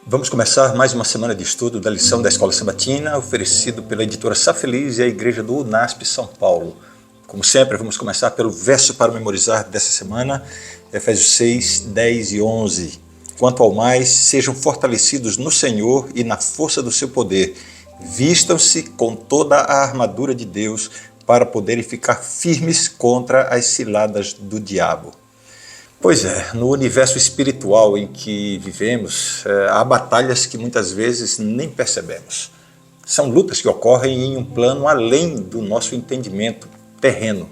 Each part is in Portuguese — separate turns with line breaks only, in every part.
Vamos começar mais uma semana de estudo da lição da Escola Sabatina, oferecido pela editora Sá Feliz e a Igreja do UNASP São Paulo. Como sempre, vamos começar pelo verso para memorizar dessa semana, Efésios 6, 10 e 11. Quanto ao mais, sejam fortalecidos no Senhor e na força do seu poder. Vistam-se com toda a armadura de Deus para poderem ficar firmes contra as ciladas do diabo. Pois é, no universo espiritual em que vivemos, há batalhas que muitas vezes nem percebemos. São lutas que ocorrem em um plano além do nosso entendimento terreno,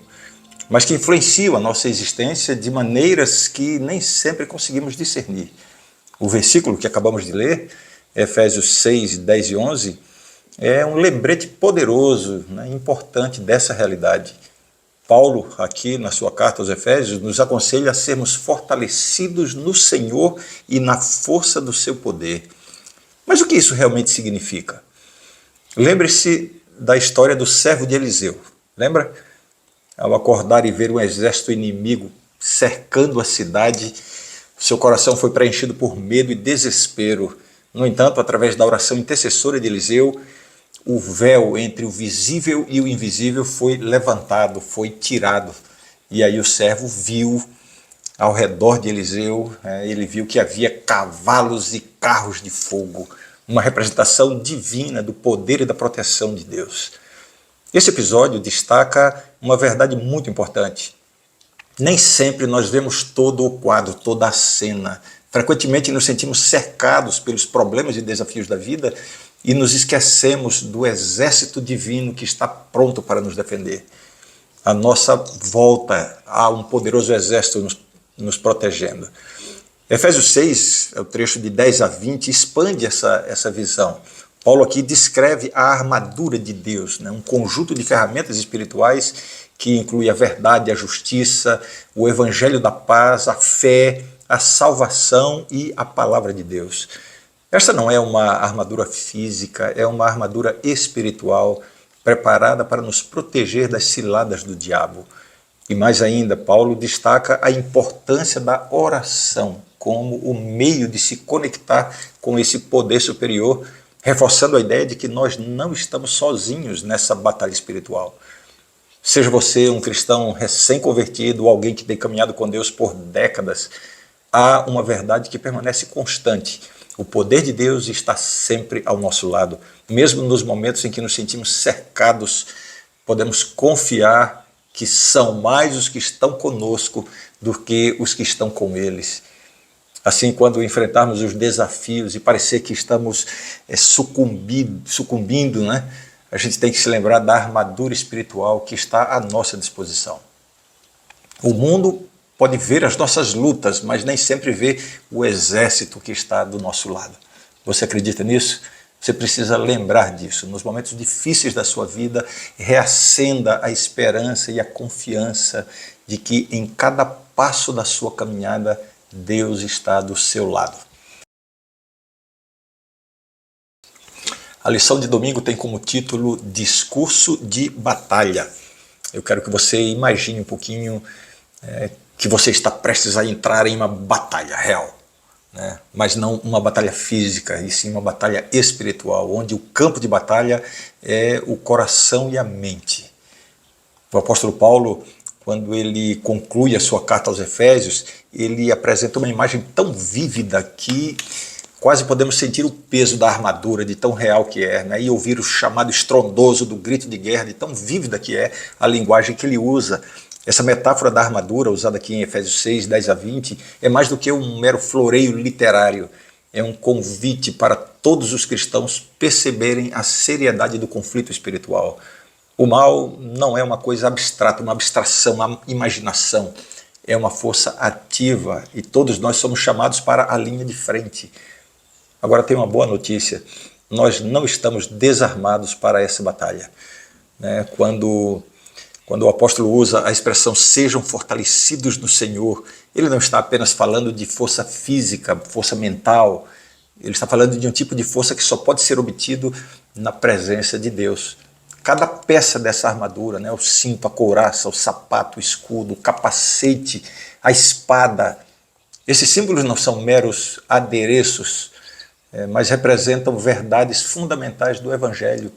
mas que influenciam a nossa existência de maneiras que nem sempre conseguimos discernir. O versículo que acabamos de ler, Efésios 6, 10 e 11, é um lembrete poderoso, importante dessa realidade. Paulo, aqui na sua carta aos Efésios, nos aconselha a sermos fortalecidos no Senhor e na força do seu poder. Mas o que isso realmente significa? Lembre-se da história do servo de Eliseu. Lembra? Ao acordar e ver um exército inimigo cercando a cidade, seu coração foi preenchido por medo e desespero. No entanto, através da oração intercessora de Eliseu, o véu entre o visível e o invisível foi levantado, foi tirado. E aí o servo viu ao redor de Eliseu, ele viu que havia cavalos e carros de fogo, uma representação divina do poder e da proteção de Deus. Esse episódio destaca uma verdade muito importante. Nem sempre nós vemos todo o quadro, toda a cena. Frequentemente nos sentimos cercados pelos problemas e desafios da vida e nos esquecemos do exército divino que está pronto para nos defender. À nossa volta há um poderoso exército nos protegendo. Efésios 6, é o trecho de 10 a 20, expande essa visão. Paulo aqui descreve a armadura de Deus, um conjunto de ferramentas espirituais que inclui a verdade, a justiça, o evangelho da paz, a fé, a salvação e a palavra de Deus. Esta não é uma armadura física, é uma armadura espiritual preparada para nos proteger das ciladas do diabo. E mais ainda, Paulo destaca a importância da oração como o meio de se conectar com esse poder superior, reforçando a ideia de que nós não estamos sozinhos nessa batalha espiritual. Seja você um cristão recém-convertido ou alguém que tem caminhado com Deus por décadas, há uma verdade que permanece constante. O poder de Deus está sempre ao nosso lado. Mesmo nos momentos em que nos sentimos cercados, podemos confiar que são mais os que estão conosco do que os que estão com eles. Assim, quando enfrentarmos os desafios e parecer que estamos sucumbindo, a gente tem que se lembrar da armadura espiritual que está à nossa disposição. O mundo pode ver as nossas lutas, mas nem sempre vê o exército que está do nosso lado. Você acredita nisso? Você precisa lembrar disso. Nos momentos difíceis da sua vida, reacenda a esperança e a confiança de que em cada passo da sua caminhada, Deus está do seu lado. A lição de domingo tem como título Discurso de Batalha. Eu quero que você imagine um pouquinho que você está prestes a entrar em uma batalha real, mas não uma batalha física, e sim uma batalha espiritual, onde o campo de batalha é o coração e a mente. O apóstolo Paulo, quando ele conclui a sua carta aos Efésios, ele apresenta uma imagem tão vívida que quase podemos sentir o peso da armadura, de tão real que é, e ouvir o chamado estrondoso do grito de guerra, de tão vívida que é a linguagem que ele usa. Essa metáfora da armadura, usada aqui em Efésios 6, 10 a 20, é mais do que um mero floreio literário. É um convite para todos os cristãos perceberem a seriedade do conflito espiritual. O mal não é uma coisa abstrata, uma abstração, uma imaginação. É uma força ativa e todos nós somos chamados para a linha de frente. Agora tem uma boa notícia. Nós não estamos desarmados para essa batalha. Quando o apóstolo usa a expressão sejam fortalecidos no Senhor, ele não está apenas falando de força física, força mental, ele está falando de um tipo de força que só pode ser obtido na presença de Deus. Cada peça dessa armadura, o cinto, a couraça, o sapato, o escudo, o capacete, a espada, esses símbolos não são meros adereços, mas representam verdades fundamentais do Evangelho.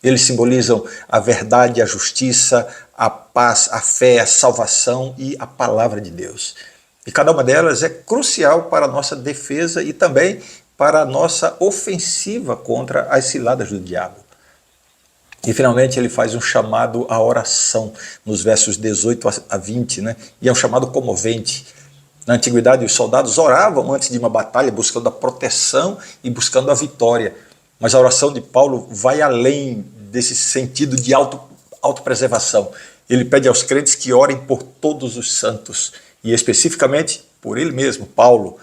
Eles simbolizam a verdade, a justiça, a paz, a fé, a salvação e a palavra de Deus. E cada uma delas é crucial para a nossa defesa e também para a nossa ofensiva contra as ciladas do diabo. E finalmente ele faz um chamado à oração, nos versos 18 a 20, né? E é um chamado comovente. Na antiguidade, os soldados oravam antes de uma batalha, buscando a proteção e buscando a vitória. Mas a oração de Paulo vai além desse sentido de autopreservação. Ele pede aos crentes que orem por todos os santos, e especificamente por ele mesmo, Paulo,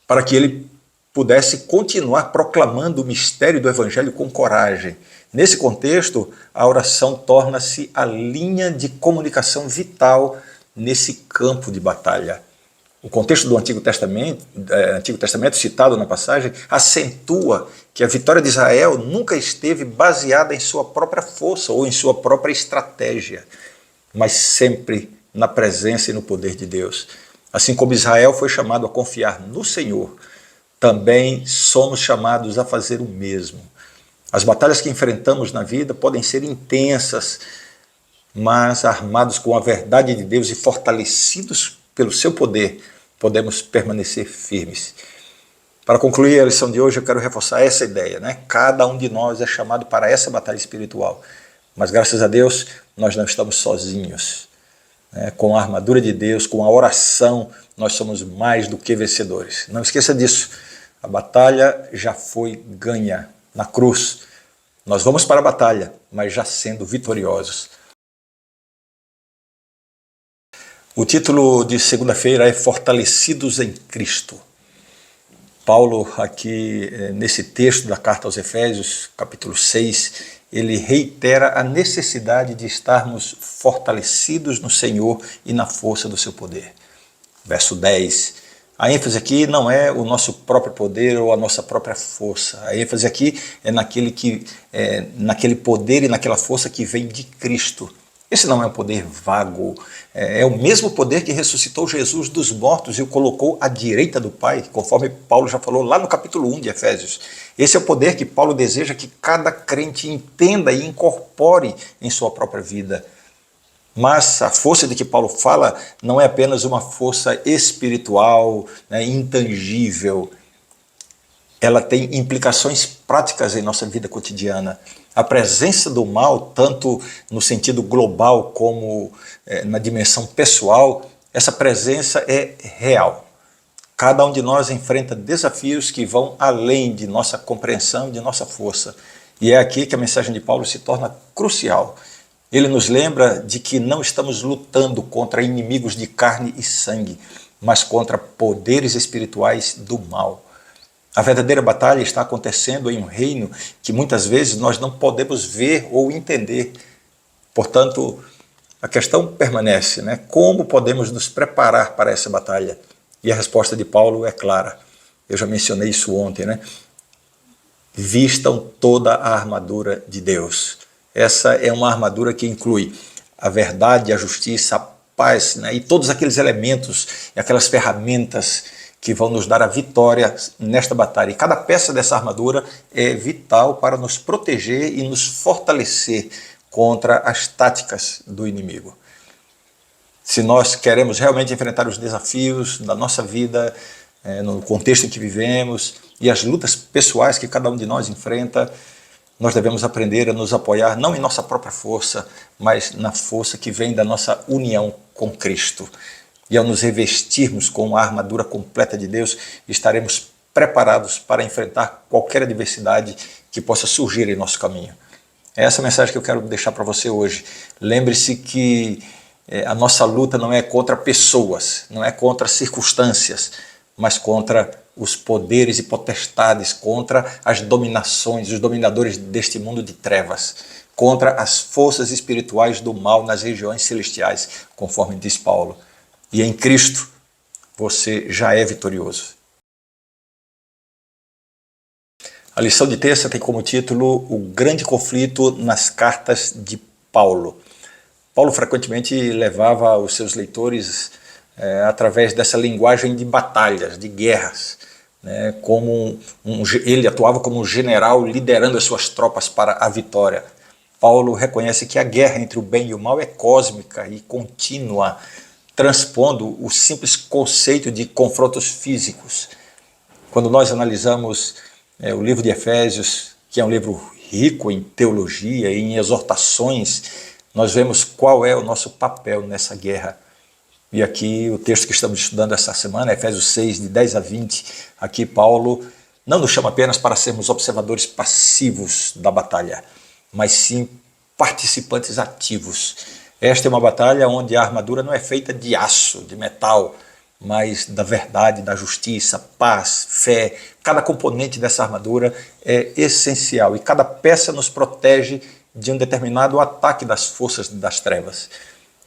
para que ele pudesse continuar proclamando o mistério do Evangelho com coragem. Nesse contexto, a oração torna-se a linha de comunicação vital nesse campo de batalha. O contexto do Antigo Testamento citado na passagem acentua que a vitória de Israel nunca esteve baseada em sua própria força ou em sua própria estratégia, mas sempre na presença e no poder de Deus. Assim como Israel foi chamado a confiar no Senhor, também somos chamados a fazer o mesmo. As batalhas que enfrentamos na vida podem ser intensas, mas armados com a verdade de Deus e fortalecidos pelo seu poder, podemos permanecer firmes. Para concluir a lição de hoje, eu quero reforçar essa ideia, né? Cada um de nós é chamado para essa batalha espiritual, mas graças a Deus nós não estamos sozinhos. Com a armadura de Deus, com a oração, nós somos mais do que vencedores. Não esqueça disso, a batalha já foi ganha na cruz. Nós vamos para a batalha, mas já sendo vitoriosos. O título de segunda-feira é Fortalecidos em Cristo. Paulo, aqui nesse texto da carta aos Efésios, capítulo 6, ele reitera a necessidade de estarmos fortalecidos no Senhor e na força do seu poder. Verso 10, a ênfase aqui não é o nosso próprio poder ou a nossa própria força. A ênfase aqui é naquele poder e naquela força que vem de Cristo. Esse não é um poder vago, é o mesmo poder que ressuscitou Jesus dos mortos e o colocou à direita do Pai, conforme Paulo já falou lá no capítulo 1 de Efésios. Esse é o poder que Paulo deseja que cada crente entenda e incorpore em sua própria vida. Mas a força de que Paulo fala não é apenas uma força espiritual, intangível. Ela tem implicações práticas em nossa vida cotidiana. A presença do mal, tanto no sentido global como na dimensão pessoal, essa presença é real. Cada um de nós enfrenta desafios que vão além de nossa compreensão e de nossa força. E é aqui que a mensagem de Paulo se torna crucial. Ele nos lembra de que não estamos lutando contra inimigos de carne e sangue, mas contra poderes espirituais do mal. A verdadeira batalha está acontecendo em um reino que muitas vezes nós não podemos ver ou entender. Portanto, a questão permanece, né? Como podemos nos preparar para essa batalha? E a resposta de Paulo é clara. Eu já mencionei isso ontem, né? Vistam toda a armadura de Deus. Essa é uma armadura que inclui a verdade, a justiça, a paz, né? E todos aqueles elementos e aquelas ferramentas que vão nos dar a vitória nesta batalha. E cada peça dessa armadura é vital para nos proteger e nos fortalecer contra as táticas do inimigo. Se nós queremos realmente enfrentar os desafios da nossa vida, no contexto em que vivemos, e as lutas pessoais que cada um de nós enfrenta, nós devemos aprender a nos apoiar não em nossa própria força, mas na força que vem da nossa união com Cristo. E ao nos revestirmos com a armadura completa de Deus, estaremos preparados para enfrentar qualquer adversidade que possa surgir em nosso caminho. É essa mensagem que eu quero deixar para você hoje. Lembre-se que a nossa luta não é contra pessoas, não é contra circunstâncias, mas contra os poderes e potestades, contra as dominações, os dominadores deste mundo de trevas, contra as forças espirituais do mal nas regiões celestiais, conforme diz Paulo. E em Cristo você já é vitorioso. A lição de terça tem como título O Grande Conflito nas Cartas de Paulo. Paulo frequentemente levava os seus leitores através dessa linguagem de batalhas, de guerras. né, ele atuava como um general liderando as suas tropas para a vitória. Paulo reconhece que a guerra entre o bem e o mal é cósmica e contínua, transpondo o simples conceito de confrontos físicos. Quando nós analisamos o livro de Efésios, que é um livro rico em teologia e em exortações, nós vemos qual é o nosso papel nessa guerra. E aqui o texto que estamos estudando essa semana, Efésios 6, de 10 a 20, aqui Paulo não nos chama apenas para sermos observadores passivos da batalha, mas sim participantes ativos. Esta é uma batalha onde a armadura não é feita de aço, de metal, mas da verdade, da justiça, paz, fé. Cada componente dessa armadura é essencial e cada peça nos protege de um determinado ataque das forças das trevas.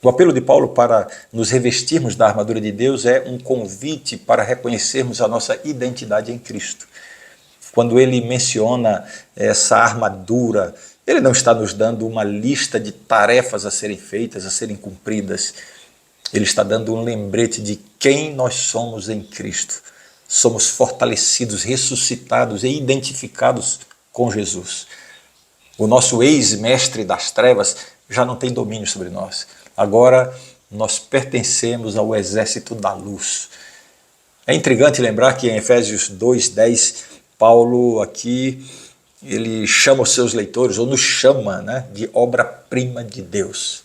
O apelo de Paulo para nos revestirmos da armadura de Deus é um convite para reconhecermos a nossa identidade em Cristo. Quando ele menciona essa armadura, ele não está nos dando uma lista de tarefas a serem feitas, a serem cumpridas. Ele está dando um lembrete de quem nós somos em Cristo. Somos fortalecidos, ressuscitados e identificados com Jesus. O nosso ex-mestre das trevas já não tem domínio sobre nós. Agora nós pertencemos ao exército da luz. É intrigante lembrar que em Efésios 2:10, Paulo aqui ele chama os seus leitores, ou nos chama, né, de obra-prima de Deus.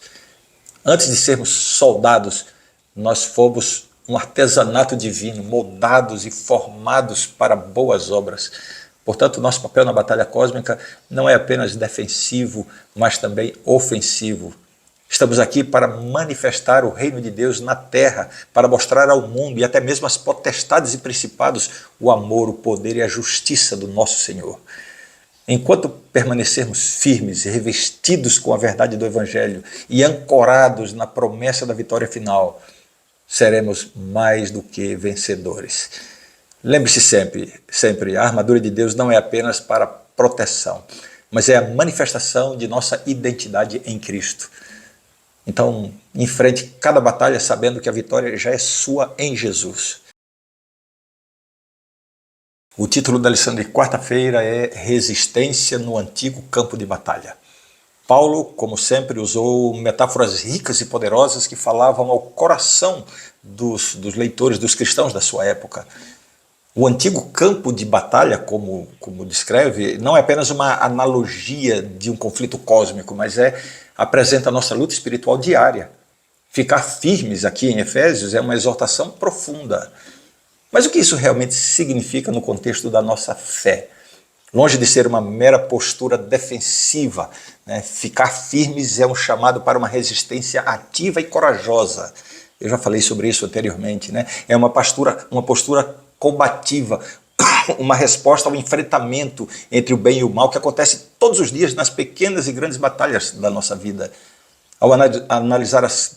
Antes de sermos soldados, nós fomos um artesanato divino, moldados e formados para boas obras. Portanto, nosso papel na batalha cósmica não é apenas defensivo, mas também ofensivo. Estamos aqui para manifestar o reino de Deus na terra, para mostrar ao mundo e até mesmo às potestades e principados o amor, o poder e a justiça do nosso Senhor. Enquanto permanecermos firmes e revestidos com a verdade do Evangelho e ancorados na promessa da vitória final, seremos mais do que vencedores. Lembre-se sempre, a armadura de Deus não é apenas para proteção, mas é a manifestação de nossa identidade em Cristo. Então, enfrente cada batalha sabendo que a vitória já é sua em Jesus. O título da lição de quarta-feira é Resistência no Antigo Campo de Batalha. Paulo, como sempre, usou metáforas ricas e poderosas que falavam ao coração dos leitores, dos cristãos da sua época. O antigo campo de batalha, como descreve, não é apenas uma analogia de um conflito cósmico, mas apresenta a nossa luta espiritual diária. Ficar firmes aqui em Efésios é uma exortação profunda. Mas o que isso realmente significa no contexto da nossa fé? Longe de ser uma mera postura defensiva, né? Ficar firmes é um chamado para uma resistência ativa e corajosa. Eu já falei sobre isso anteriormente, né? É uma postura combativa, uma resposta ao enfrentamento entre o bem e o mal que acontece todos os dias nas pequenas e grandes batalhas da nossa vida. Ao analisar as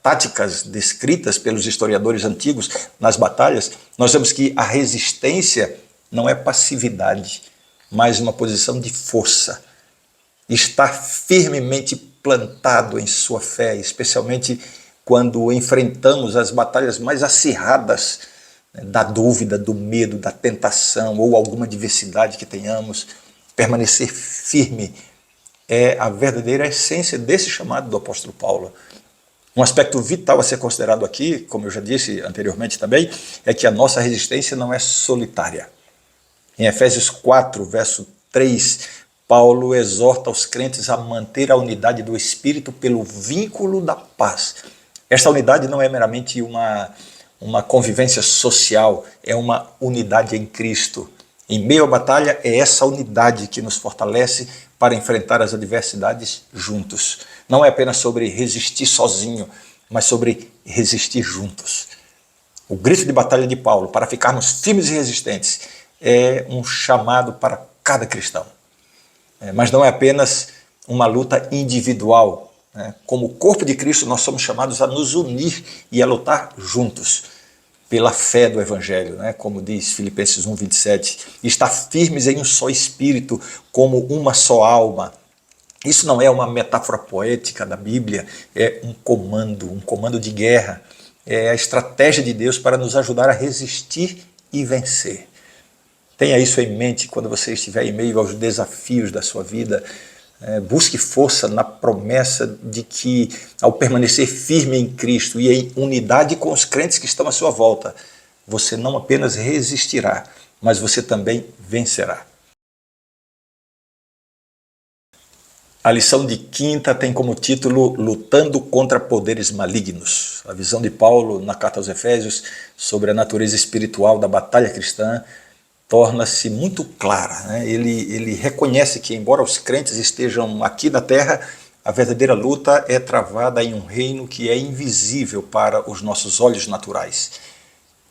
táticas descritas pelos historiadores antigos nas batalhas, nós vemos que a resistência não é passividade, mas uma posição de força. Estar firmemente plantado em sua fé, especialmente quando enfrentamos as batalhas mais acirradas, né, da dúvida, do medo, da tentação ou alguma adversidade que tenhamos, permanecer firme é a verdadeira essência desse chamado do apóstolo Paulo. Um aspecto vital a ser considerado aqui, como eu já disse anteriormente também, é que a nossa resistência não é solitária. Em Efésios 4, verso 3, Paulo exorta os crentes a manter a unidade do Espírito pelo vínculo da paz. Esta unidade não é meramente uma convivência social, é uma unidade em Cristo. Em meio à batalha, é essa unidade que nos fortalece para enfrentar as adversidades juntos. Não é apenas sobre resistir sozinho, mas sobre resistir juntos. O grito de batalha de Paulo para ficarmos firmes e resistentes é um chamado para cada cristão. Mas não é apenas uma luta individual. Como corpo de Cristo, nós somos chamados a nos unir e a lutar juntos pela fé do Evangelho, como diz Filipenses 1:27, estar firmes em um só espírito, como uma só alma. Isso não é uma metáfora poética da Bíblia, é um comando de guerra, é a estratégia de Deus para nos ajudar a resistir e vencer. Tenha isso em mente quando você estiver em meio aos desafios da sua vida. Busque força na promessa de que, ao permanecer firme em Cristo e em unidade com os crentes que estão à sua volta, você não apenas resistirá, mas você também vencerá. A lição de quinta tem como título Lutando contra Poderes Malignos. A visão de Paulo na carta aos Efésios sobre a natureza espiritual da batalha cristã torna-se muito clara, né? Ele reconhece que, embora os crentes estejam aqui na terra, a verdadeira luta é travada em um reino que é invisível para os nossos olhos naturais.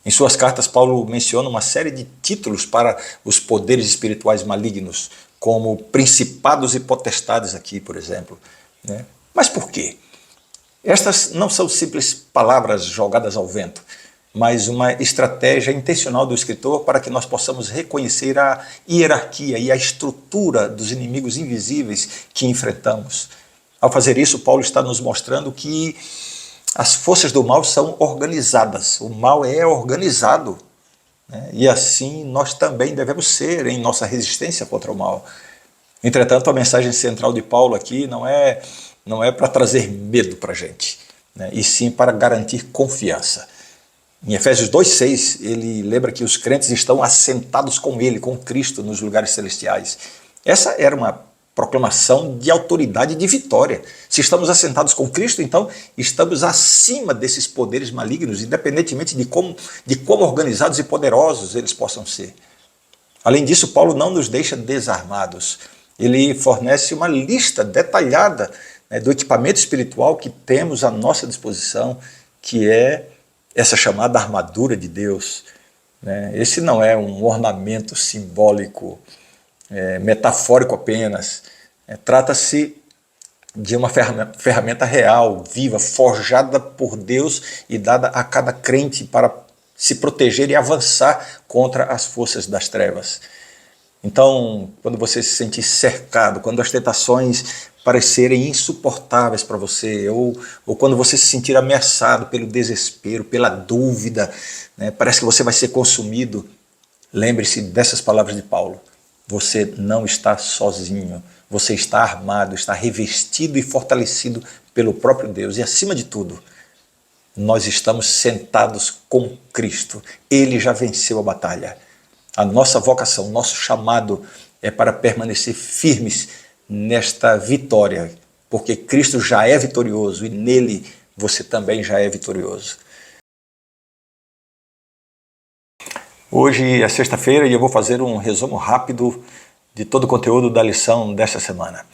Em suas cartas, Paulo menciona uma série de títulos para os poderes espirituais malignos, como principados e potestades aqui, por exemplo, né? Mas por quê? Estas não são simples palavras jogadas ao vento, mas uma estratégia intencional do escritor para que nós possamos reconhecer a hierarquia e a estrutura dos inimigos invisíveis que enfrentamos. Ao fazer isso, Paulo está nos mostrando que as forças do mal são organizadas, o mal é organizado, né? E assim nós também devemos ser em nossa resistência contra o mal. Entretanto, a mensagem central de Paulo aqui não é para trazer medo para a gente, né? E sim para garantir confiança. Em Efésios 2,6, ele lembra que os crentes estão assentados com ele, com Cristo, nos lugares celestiais. Essa era uma proclamação de autoridade e de vitória. Se estamos assentados com Cristo, então estamos acima desses poderes malignos, independentemente de como organizados e poderosos eles possam ser. Além disso, Paulo não nos deixa desarmados. Ele fornece uma lista detalhada, né, do equipamento espiritual que temos à nossa disposição, que é essa chamada armadura de Deus, né? Esse não é um ornamento simbólico, metafórico apenas. Trata-se de uma ferramenta real, viva, forjada por Deus e dada a cada crente para se proteger e avançar contra as forças das trevas. Então, quando você se sentir cercado, quando as tentações parecerem insuportáveis para você, ou quando você se sentir ameaçado pelo desespero, pela dúvida, né, parece que você vai ser consumido, lembre-se dessas palavras de Paulo. Você não está sozinho, você está armado, está revestido e fortalecido pelo próprio Deus. E acima de tudo, nós estamos sentados com Cristo. Ele já venceu a batalha. A nossa vocação, nosso chamado é para permanecer firmes nesta vitória, porque Cristo já é vitorioso e nele você também já é vitorioso. Hoje é sexta-feira e eu vou fazer um resumo rápido de todo o conteúdo da lição desta semana.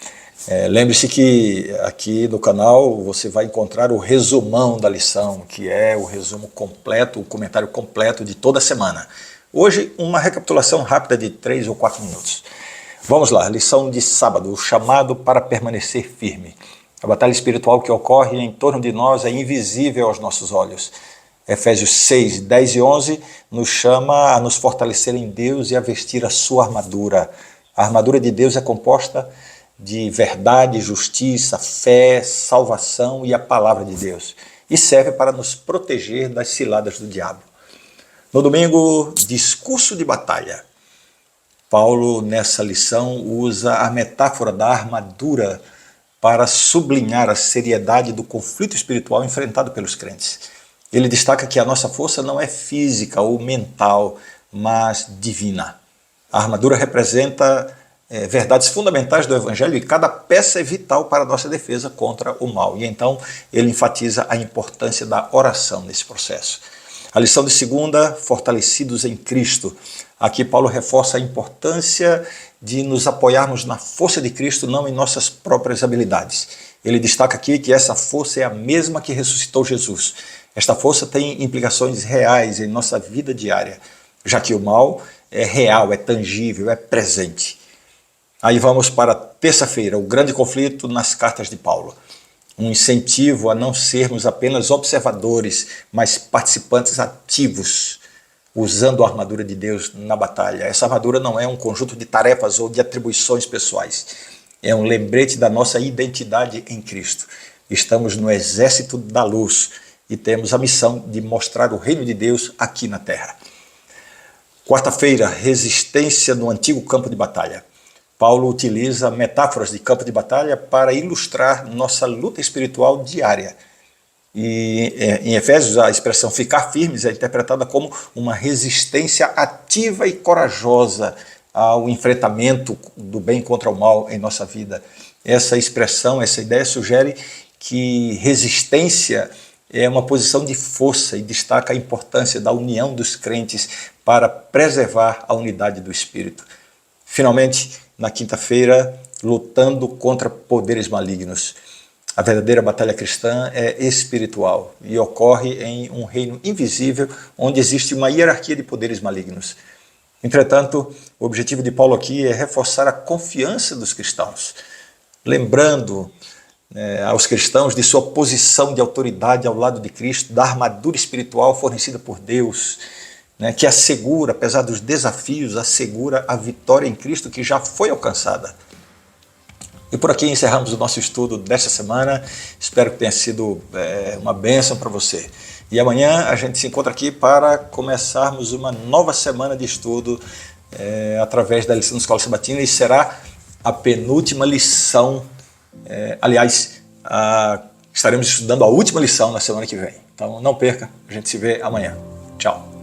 Lembre-se que aqui no canal você vai encontrar o resumão da lição, que é o resumo completo, o comentário completo de toda a semana. Hoje, uma recapitulação rápida de 3 ou 4 minutos. Vamos lá, lição de sábado, o chamado para permanecer firme. A batalha espiritual que ocorre em torno de nós é invisível aos nossos olhos. Efésios 6, 10 e 11 nos chama a nos fortalecer em Deus e a vestir a sua armadura. A armadura de Deus é composta de verdade, justiça, fé, salvação e a palavra de Deus. E serve para nos proteger das ciladas do diabo. No domingo, discurso de batalha. Paulo, nessa lição, usa a metáfora da armadura para sublinhar a seriedade do conflito espiritual enfrentado pelos crentes. Ele destaca que a nossa força não é física ou mental, mas divina. A armadura representa verdades fundamentais do Evangelho e cada peça é vital para a nossa defesa contra o mal. E então ele enfatiza a importância da oração nesse processo. A lição de segunda, fortalecidos em Cristo. Aqui Paulo reforça a importância de nos apoiarmos na força de Cristo, não em nossas próprias habilidades. Ele destaca aqui que essa força é a mesma que ressuscitou Jesus. Esta força tem implicações reais em nossa vida diária, já que o mal é real, é tangível, é presente. Aí vamos para terça-feira, o grande conflito nas cartas de Paulo. Um incentivo a não sermos apenas observadores, mas participantes ativos, usando a armadura de Deus na batalha. Essa armadura não é um conjunto de tarefas ou de atribuições pessoais. É um lembrete da nossa identidade em Cristo. Estamos no exército da luz e temos a missão de mostrar o reino de Deus aqui na terra. Quarta-feira, resistência no antigo campo de batalha. Paulo utiliza metáforas de campo de batalha para ilustrar nossa luta espiritual diária. E em Efésios, a expressão ficar firmes é interpretada como uma resistência ativa e corajosa ao enfrentamento do bem contra o mal em nossa vida. Essa expressão, essa ideia sugere que resistência é uma posição de força e destaca a importância da união dos crentes para preservar a unidade do Espírito. Finalmente, na quinta-feira, lutando contra poderes malignos. A verdadeira batalha cristã é espiritual e ocorre em um reino invisível onde existe uma hierarquia de poderes malignos. Entretanto, o objetivo de Paulo aqui é reforçar a confiança dos cristãos, lembrando aos cristãos de sua posição de autoridade ao lado de Cristo, da armadura espiritual fornecida por Deus, que assegura, apesar dos desafios, assegura a vitória em Cristo que já foi alcançada. E por aqui encerramos o nosso estudo desta semana. Espero que tenha sido uma bênção para você. E amanhã a gente se encontra aqui para começarmos uma nova semana de estudo através da lição da Escola Sabatina, e será a penúltima lição. Estaremos estudando a última lição na semana que vem. Então não perca, a gente se vê amanhã. Tchau.